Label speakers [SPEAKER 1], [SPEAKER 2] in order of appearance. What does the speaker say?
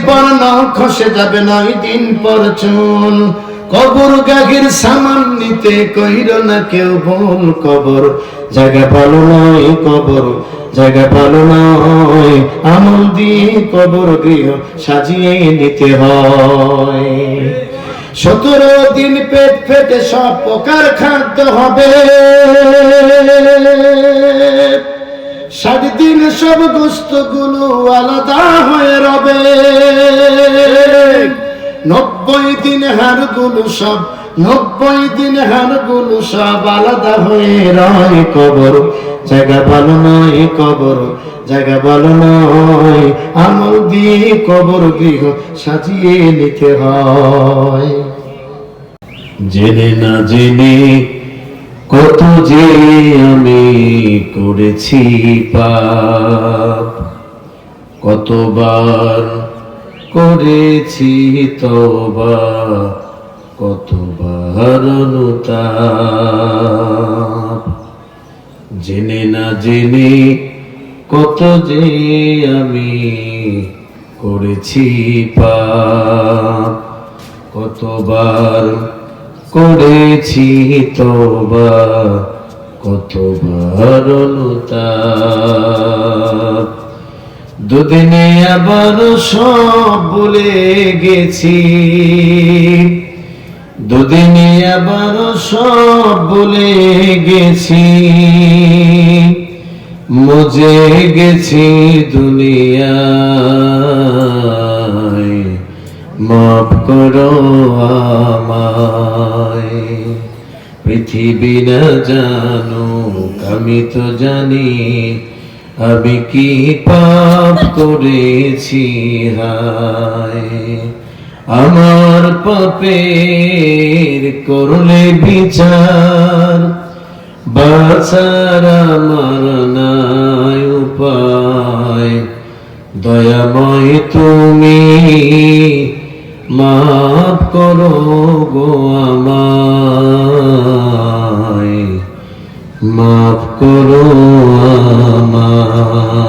[SPEAKER 1] পর নাও খসে যাবে 9 দিন পর চুল। কবর গাগির সামান নিতে কইর না কেউ ভুল। কবর জায়গা ভালো নয়, কবর জায়গা ভালো নয়। আমল দিয়ে কবর গৃহ সাজিয়ে নিতে হয়। 17 দিন পেট ফেটে সব প্রকার খাদ্য হবে। 60 দিন সব গোস্তগুলো আলাদা হয়ে রবে। 90 দিন হাড়গুলো সব 90 দিন হাড়গুলো সব আলাদা হয়ে রয়। কবর জায়গা ভালো নয়, কবর জায়গা ভালো নয়। আমল দিয়ে কবর গৃহ সাজিয়ে নিতে হয়। জেনে না জেনে কত যে আমি করেছি পাপ, কতবার করেছি তওবা, কতবার অনুতাপ। জেনে না জেনে কত যে আমি করেছি পাপ, কতবার করেছি তওবা, কতবার অনুতাপ। দুদিনে আবার সব ভুলে গেছি, দুদিনে আবার সব ভুলে গেছি। মুজে গেছি দুনিয়ায়, মাফ করো আমায়। পৃথিবী না জানুক আমি তো জানি, আমি কি পাপ করেছি হায়। আমার পাপের করলে বিচার, বাঁচার আমার নাই উপায়। দয়াময় তুমি মাফ করো গো আমায়, মাফ করো আমায়।